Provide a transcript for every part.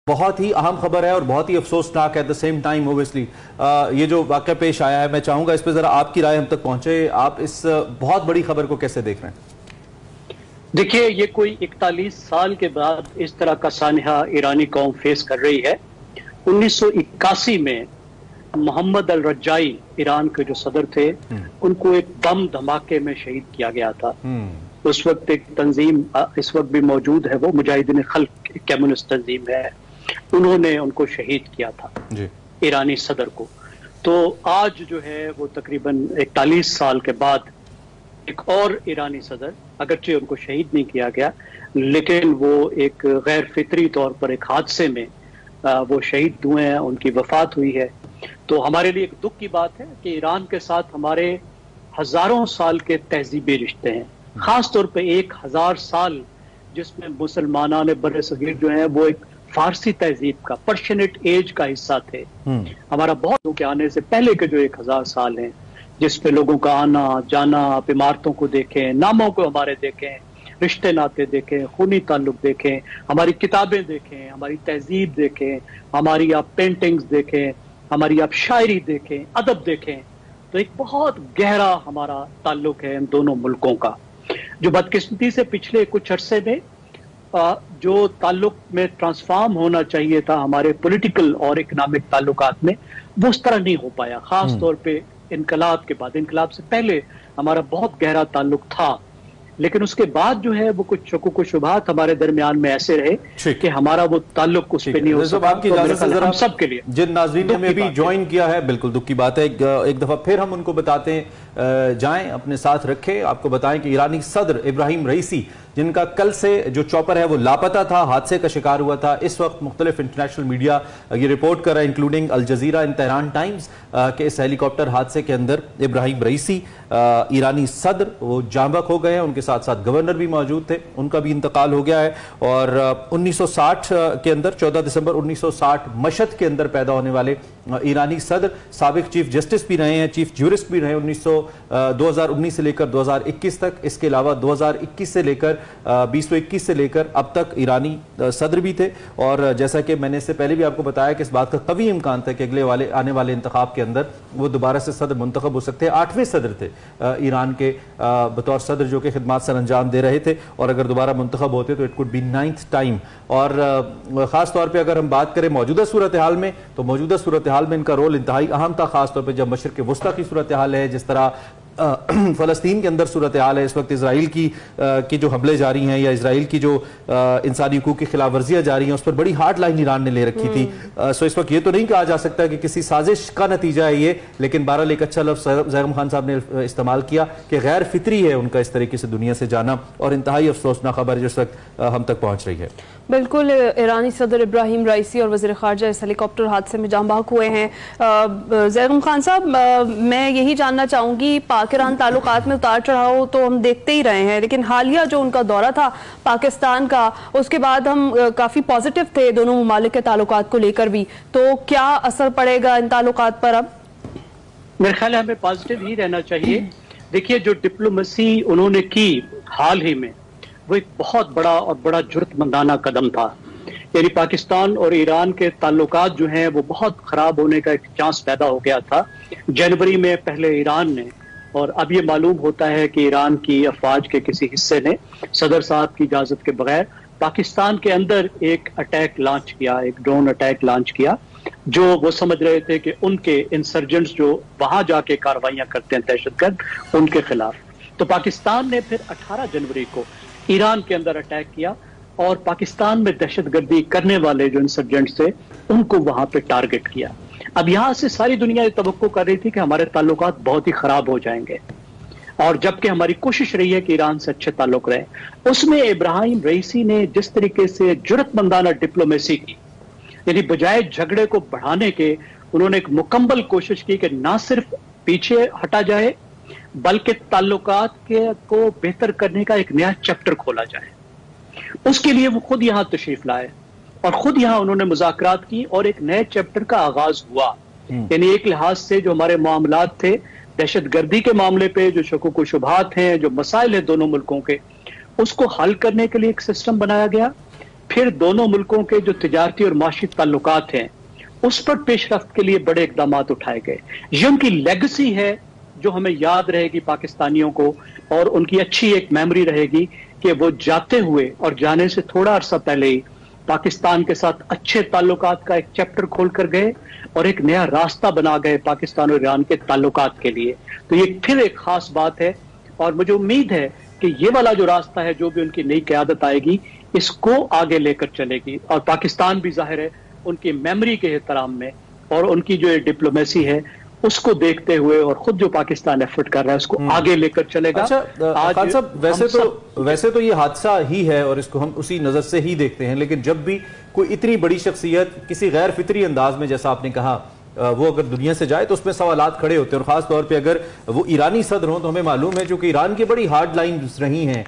بہت ہی اہم خبر ہے اور بہت ہی افسوسناک ہے at the same time obviously یہ جو واقعہ پیش آیا ہے. میں چاہوں گا اس پہ ذرا آپ کی رائے ہم تک پہنچے. آپ اس بہت بڑی خبر کو کیسے دیکھ رہے ہیں؟ دیکھیے، یہ کوئی 41 سال کے بعد اس طرح کا سانحہ ایرانی قوم فیس کر رہی ہے. 1981 میں محمد الرجائی ایران کے جو صدر تھے ان کو ایک بم دھماکے میں شہید کیا گیا تھا. اس وقت ایک تنظیم اس وقت بھی موجود ہے، وہ مجاہدین خلق کمیونسٹ تنظیم ہے، انہوں نے ان کو شہید کیا تھا ایرانی صدر کو. تو آج جو ہے وہ تقریباً 41 سال کے بعد ایک اور ایرانی صدر، اگرچہ ان کو شہید نہیں کیا گیا لیکن وہ ایک غیر فطری طور پر ایک حادثے میں وہ شہید ہوئے ہیں، ان کی وفات ہوئی ہے. تو ہمارے لیے ایک دکھ کی بات ہے کہ ایران کے ساتھ ہمارے ہزاروں سال کے تہذیبی رشتے ہیں، خاص طور پہ 1000 سال جس میں مسلمانان بر صغیر جو ہیں وہ ایک فارسی تہذیب کا پرشنٹ ایج کا حصہ تھے. ہمارا بہت کے آنے سے پہلے کے جو 1000 سال ہیں جس پہ لوگوں کا آنا جانا، آپ عمارتوں کو دیکھیں، ناموں کو ہمارے دیکھیں، رشتے ناطے دیکھیں، خونی تعلق دیکھیں، ہماری کتابیں دیکھیں، ہماری تہذیب دیکھیں، ہماری آپ پینٹنگز دیکھیں، ہماری آپ شاعری دیکھیں، ادب دیکھیں، تو ایک بہت گہرا ہمارا تعلق ہے ان دونوں ملکوں کا. جو بدقسمتی سے پچھلے کچھ عرصے میں جو تعلق میں ٹرانسفارم ہونا چاہیے تھا ہمارے پولیٹیکل اور اکنامک تعلقات میں، وہ اس طرح نہیں ہو پایا. خاص طور پہ انقلاب کے بعد، انقلاب سے پہلے ہمارا بہت گہرا تعلق تھا لیکن اس کے بعد جو ہے وہ کچھ شکوک و شبہات ہمارے درمیان میں ایسے رہے کہ ہمارا وہ تعلق اس پہ نہیں ہو سکا. آپ کی اجازت سے ذرا ہم سب کے لیے جن ناظرین نے بھی جوائن کیا ہے، بالکل دکھ کی بات ہے. ایک دفعہ پھر ہم ان کو بتاتے ہیں، جائیں اپنے ساتھ رکھیں، آپ کو بتائیں کہ ایرانی صدر ابراہیم رئیسی جن کا کل سے جو چاپر ہے وہ لاپتہ تھا، حادثے کا شکار ہوا تھا. اس وقت مختلف انٹرنیشنل میڈیا یہ رپورٹ کر رہا ہے انکلوڈنگ الجزیرہ ان تہران ٹائمز کہ اس ہیلی کاپٹر حادثے کے اندر ابراہیم رئیسی ایرانی صدر وہ جاں بحق ہو گئے ہیں. ان کے ساتھ ساتھ گورنر بھی موجود تھے، ان کا بھی انتقال ہو گیا ہے. اور 1960 کے اندر 14 دسمبر 1960 مشہد کے اندر پیدا ہونے والے ایرانی صدر سابق چیف جسٹس بھی رہے ہیں، چیف جورسٹ بھی رہے ہیں 2019 سے لے کر 2021 تک. اس کے علاوہ 2021 سے لے کر 2021 سے لے کر اب تک ایرانی صدر بھی تھے. اور جیسا کہ میں نے اس سے پہلے بھی آپ کو بتایا کہ اس بات کا قوی امکان تھا کہ آنے والے انتخاب کے اندر وہ دوبارہ سے صدر منتخب ہو سکتے ہیں. 8ویں صدر تھے ایران کے بطور صدر جو کہ خدمات سر انجام دے رہے تھے، اور اگر دوبارہ منتخب ہوتے تو it could be 9th time. اور خاص طور پہ اگر ہم بات کریں موجودہ صورتحال میں تو موجودہ صورتحال میں ان کا رول انتہائی اہم تھا، خاص طور پہ جب مشرق وسطیٰ کی صورتحال ہے، جس طرح فلسطین کے اندر صورتحال ہے اس وقت، اسرائیل کی جو حملے جاری ہیں یا اسرائیل کی جو انسانی حقوق کی خلاف ورزیاں جاری ہیں اس پر بڑی ہارڈ لائن ایران نے لے رکھی تھی. سو اس وقت یہ تو نہیں کہا جا سکتا کہ کسی سازش کا نتیجہ ہے یہ، لیکن بہرحال ایک اچھا لفظ زیغم خان صاحب نے استعمال کیا کہ غیر فطری ہے ان کا اس طریقے سے دنیا سے جانا، اور انتہائی افسوسناک خبر جو اس وقت ہم تک پہنچ رہی ہے. بالکل، ایرانی صدر ابراہیم رئیسی اور وزیر خارجہ اس ہیلی کاپٹر حادثے میں جاں بحق ہوئے ہیں. زیغم خان صاحب، میں یہی جاننا چاہوں گی، پاک ایران تعلقات میں اتار چڑھاؤ تو ہم دیکھتے ہی رہے ہیں، لیکن حالیہ جو ان کا دورہ تھا پاکستان کا، اس کے بعد ہم کافی پازیٹیو تھے دونوں ممالک کے تعلقات کو لے کر بھی، تو کیا اثر پڑے گا ان تعلقات پر اب؟ میرے خیال ہے ہمیں پازیٹیو ہی رہنا چاہیے. دیکھیے، جو ڈپلومیسی انہوں نے کی حال ہی میں وہ ایک بہت بڑا اور بڑا جرأت مندانہ قدم تھا. یعنی پاکستان اور ایران کے تعلقات جو ہیں وہ بہت خراب ہونے کا ایک چانس پیدا ہو گیا تھا. جنوری میں پہلے ایران نے، اور اب یہ معلوم ہوتا ہے کہ ایران کی افواج کے کسی حصے نے صدر صاحب کی اجازت کے بغیر پاکستان کے اندر ایک اٹیک لانچ کیا، ایک ڈرون اٹیک لانچ کیا، جو وہ سمجھ رہے تھے کہ ان کے انسرجنٹس جو وہاں جا کے کارروائیاں کرتے ہیں دہشت گرد، ان کے خلاف. تو پاکستان نے پھر 18 جنوری کو ایران کے اندر اٹیک کیا اور پاکستان میں دہشت گردی کرنے والے جو انسرجنٹس تھے ان کو وہاں پہ ٹارگٹ کیا. اب یہاں سے ساری دنیا یہ توقع کر رہی تھی کہ ہمارے تعلقات بہت ہی خراب ہو جائیں گے، اور جبکہ ہماری کوشش رہی ہے کہ ایران سے اچھے تعلق رہے. اس میں ابراہیم رئیسی نے جس طریقے سے جرأت مندانہ ڈپلومیسی کی، یعنی بجائے جھگڑے کو بڑھانے کے انہوں نے ایک مکمل کوشش کی کہ نہ صرف پیچھے ہٹا جائے بلکہ تعلقات کو بہتر کرنے کا ایک نیا چیپٹر کھولا جائے. اس کے لیے وہ خود یہاں تشریف لائے اور خود یہاں انہوں نے مذاکرات کی اور ایک نئے چیپٹر کا آغاز ہوا. یعنی ایک لحاظ سے جو ہمارے معاملات تھے دہشت گردی کے معاملے پہ، جو شکوک و شبہات ہیں، جو مسائل ہیں دونوں ملکوں کے، اس کو حل کرنے کے لیے ایک سسٹم بنایا گیا. फिर दोनों मुल्कों के जो तिजारती और माशी ताल्लुकात हैं उस पर पेशरफ्त के लिए बड़े इकदाम उठाए गए। ये उनकी लेगेसी है जो हमें याद रहेगी पाकिस्तानियों को, और उनकी अच्छी एक मेमोरी रहेगी कि वो जाते हुए और जाने से थोड़ा अरसा पहले ही पाकिस्तान के साथ अच्छे ताल्लुकात का एक चैप्टर खोल कर गए और एक नया रास्ता बना गए पाकिस्तान और ईरान के ताल्लुकात के लिए। तो ये फिर एक खास बात है, और मुझे उम्मीद है कि ये वाला जो रास्ता है, जो भी उनकी नई क़यादत आएगी, इसको आगे लेकर चलेगी। और पाकिस्तान भी जाहिर है उनकी मेमोरी के एहतराम में और उनकी जो डिप्लोमेसी है उसको देखते हुए और खुद जो पाकिस्तान एफर्ट कर रहा है उसको आगे लेकर चलेगा। अच्छा खान साहब, वैसे तो ये हादसा ही है और इसको हम उसी नजर से ही देखते हैं, लेकिन जब भी कोई इतनी बड़ी शख्सियत किसी गैर फितरी अंदाज में, जैसा आपने कहा, वो अगर दुनिया से जाए तो उसमें सवालात खड़े होते हैं, और खास तौर पे अगर वो ईरानी सदर हो तो हमें मालूम है चूंकि ईरान की बड़ी हार्ड लाइन्स रही हैं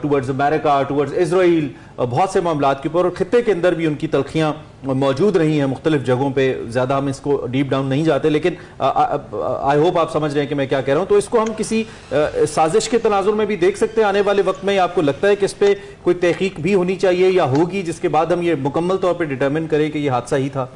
टूवर्ड्स अमेरिका, टूवर्ड्स इजराइल, बहुत से मामलात के ऊपर, और खित्ते के अंदर भी उनकी तलखियां मौजूद रही हैं मुख्तलिफ जगहों पे। ज़्यादा हम इसको डीप डाउन नहीं जाते, लेकिन आई होप आप समझ रहे हैं कि मैं क्या कह रहा हूं। तो इसको हम किसी साजिश के तनाजुर में भी देख सकते हैं आने वाले वक्त में, या आपको लगता है कि इस पर कोई तहकीक भी होनी चाहिए या होगी जिसके बाद हम ये मुकम्मल तौर पर डिटर्मिन करें कि ये हादसा ही था?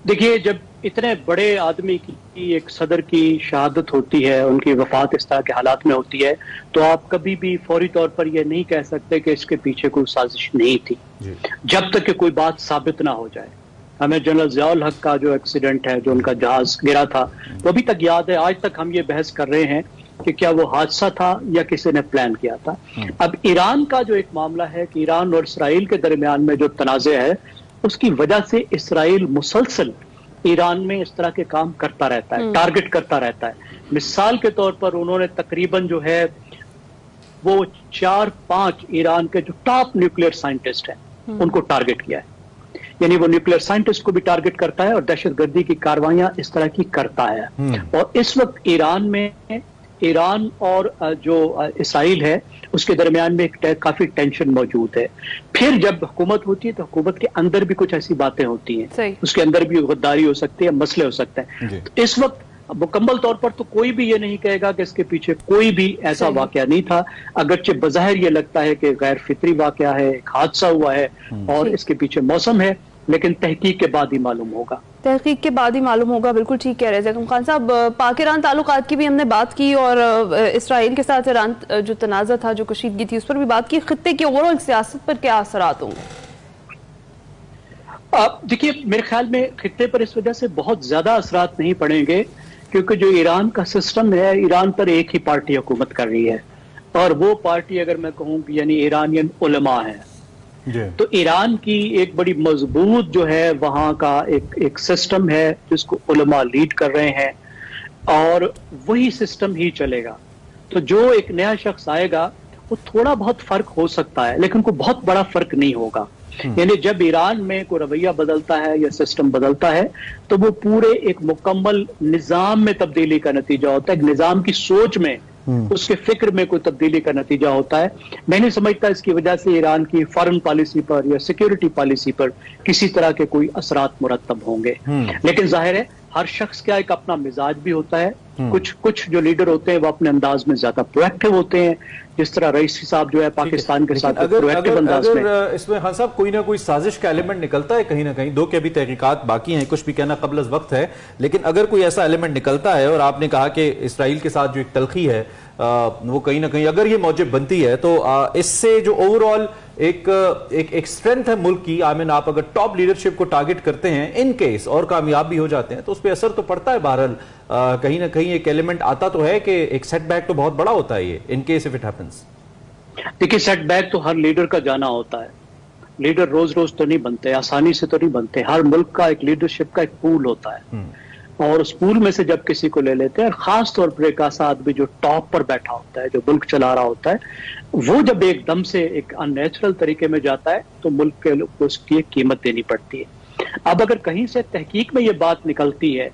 देखिए, जब इतने बड़े आदमी की, एक सदर की शहादत होती है, उनकी वफात इस तरह के हालात में होती है, तो आप कभी भी फौरी तौर पर यह नहीं कह सकते कि इसके पीछे कोई साजिश नहीं थी, जब तक कि कोई बात साबित ना हो जाए। हमें जनरल ज़ियाउल हक का जो एक्सीडेंट है, जो उनका जहाज गिरा था, वो अभी तक याद है। आज तक हम ये बहस कर रहे हैं कि क्या वो हादसा था या किसी ने प्लान किया था। अब ईरान का जो एक मामला है कि ईरान और इसराइल के दरमियान में जो तनाज़े है, उसकी वजह से इसराइल मुसलसल ईरान में इस तरह के काम करता रहता है, टारगेट करता रहता है। मिसाल के तौर पर उन्होंने तकरीबन जो है वो 4-5 ईरान के जो टॉप न्यूक्लियर साइंटिस्ट हैं उनको टारगेट किया है। यानी वो न्यूक्लियर साइंटिस्ट को भी टारगेट करता है और दहशतगर्दी की कार्रवाइयां इस तरह की करता है। और इस वक्त ईरान में, ईरान और जो इसराइल है उसके दरमियान में एक काफी टेंशन मौजूद है। फिर जब हुकूमत होती है तो हुकूमत के अंदर भी कुछ ऐसी बातें होती हैं, उसके अंदर भी गद्दारी हो सकती है, मसले हो सकते हैं। तो इस वक्त मुकम्मल तौर पर तो कोई भी ये नहीं कहेगा कि इसके पीछे कोई भी ऐसा वाकया नहीं था, अगरचे बज़ाहिर ये लगता है कि गैर फितरी वाकया है, एक हादसा हुआ है और इसके पीछे मौसम है, लेकिन तहकीक के बाद ही मालूम होगा। तहकीक के बाद ही मालूम होगा, बिल्कुल ठीक कह रहे हैं ज़ैगम खान साहब। पाक ईरान ताल्लुकात की भी हमने बात की और इसराइल के साथ ईरान जो तनाज़ा था, जो कशीदगी थी, उस पर भी बात की। खित्ते की ओवरऑल सियासत पर क्या असरात होंगे? देखिए, मेरे ख्याल में खित्ते पर इस वजह से बहुत ज्यादा असरात नहीं पड़ेंगे, क्योंकि जो ईरान का सिस्टम है, ईरान पर एक ही पार्टी हुकूमत कर रही है, और वो पार्टी अगर मैं कहूँ यानी ईरानियन उलमा है। तो ईरान की एक बड़ी मजबूत जो है वहां का एक सिस्टम है जिसको उलमा लीड कर रहे हैं, और वही सिस्टम ही चलेगा। तो जो एक नया शख्स आएगा वो थोड़ा बहुत फर्क हो सकता है, लेकिन कोई बहुत बड़ा फर्क नहीं होगा। यानी जब ईरान में कोई रवैया बदलता है या सिस्टम बदलता है तो वो पूरे एक मुकम्मल निजाम में तब्दीली का नतीजा होता है, एक निजाम की सोच में, उसके फिक्र में कोई तब्दीली का नतीजा होता है। मैं नहीं समझता इसकी वजह से ईरान की फॉरेन पॉलिसी पर या सिक्योरिटी पॉलिसी पर किसी तरह के कोई असरात मुरतब होंगे। लेकिन जाहिर है हर शख्स का एक अपना मिजाज भी होता है। कुछ जो लीडर होते हैं वो अपने अंदाज में ज्यादा प्रोएक्टिव होते हैं, जिस तरह रईसी साहब जो है पाकिस्तान के साथ प्रोएक्टिव अंदाज में। इसमें हाँ साहब कोई ना कोई साजिश का एलिमेंट निकलता है कहीं ना कहीं, दो के अभी तहकीकात बाकी हैं, कुछ भी कहना कबल वक्त है, लेकिन अगर कोई ऐसा एलिमेंट निकलता है, और आपने कहा कि इसराइल के साथ जो एक तलखी है वो कहीं ना कहीं अगर ये मौजब बनती है तो इससे जो ओवरऑल एक स्ट्रेंथ है मुल्क की, आई मीन आप अगर टॉप लीडरशिप को टारगेट करते हैं इन केस और कामयाब भी हो जाते हैं तो उस पर असर तो पड़ता है। बहरहाल कहीं ना कहीं एक एलिमेंट आता तो है कि एक सेटबैक तो बहुत बड़ा होता है ये, in case if it happens. देखिए, सेटबैक तो हर लीडर का जाना होता है। लीडर रोज रोज तो नहीं बनते, आसानी से तो नहीं बनते। हर मुल्क का एक लीडरशिप का एक पूल होता है, और उस पूल में से जब किसी को ले लेते हैं, और खास तौर पर एक ऐसा आदमी जो टॉप पर बैठा होता है, जो मुल्क चला रहा होता है, वो जब एकदम से एक अननेचुरल तरीके में जाता है तो मुल्क के लोग को उसकी एक कीमत देनी पड़ती है। अब अगर कहीं से तहकीक में ये बात निकलती है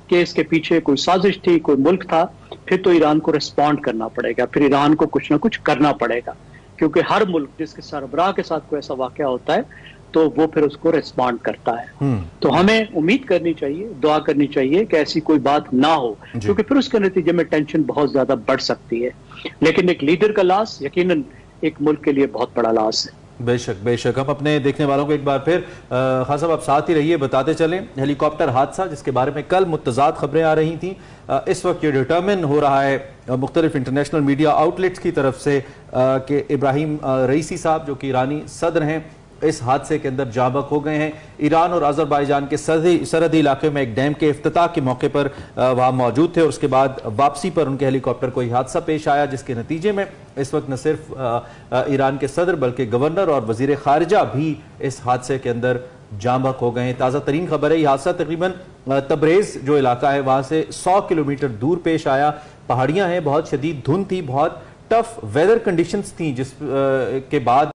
कि इसके पीछे कोई साजिश थी, कोई मुल्क था, फिर तो ईरान को रिस्पॉन्ड करना पड़ेगा, फिर ईरान को कुछ ना कुछ करना पड़ेगा, क्योंकि हर मुल्क जिसके सरबराह के साथ कोई ऐसा वाकया होता है तो वो फिर उसको रिस्पॉन्ड करता है। तो हमें उम्मीद करनी चाहिए, दुआ करनी चाहिए कि ऐसी कोई बात ना हो, क्योंकि फिर उसके नतीजे में टेंशन बहुत ज्यादा बढ़ सकती है। लेकिन एक लीडर का लॉस यकीनन एक मुल्क के लिए बहुत बड़ा लॉस है। बेशक हम अपने देखने वालों को एक बार फिर खान साहब आप साथ ही रहिए, बताते चलें। हेलीकॉप्टर हादसा जिसके बारे में कल मुतज़ाद खबरें आ रही थी, इस वक्त ये डिटरमिन हो रहा है मुख्तलिफ इंटरनेशनल मीडिया आउटलेट्स की तरफ से कि इब्राहिम रईसी साहब जो कि ईरानी सदर हैं इस हादसे के अंदर जाँ बहक हो गए हैं। ईरान और अज़रबैजान के सरहदी इलाके में एक डैम के इफ्तिताह के मौके पर वहाँ मौजूद थे और उसके बाद वापसी पर उनके हेलीकॉप्टर को हादसा पेश आया, जिसके नतीजे में इस वक्त न सिर्फ ईरान के सदर बल्कि गवर्नर और वजीर खारजा भी इस हादसे के अंदर जाँ बहक हो गए हैं। ताज़ा तरीन खबर है, ये हादसा तकरीबन तब्रेज़ जो इलाका है वहाँ से 100 किलोमीटर दूर पेश आया। पहाड़ियाँ हैं, बहुत शदीद धुंध थी, बहुत टफ वेदर कंडीशंस थी, जिस के बाद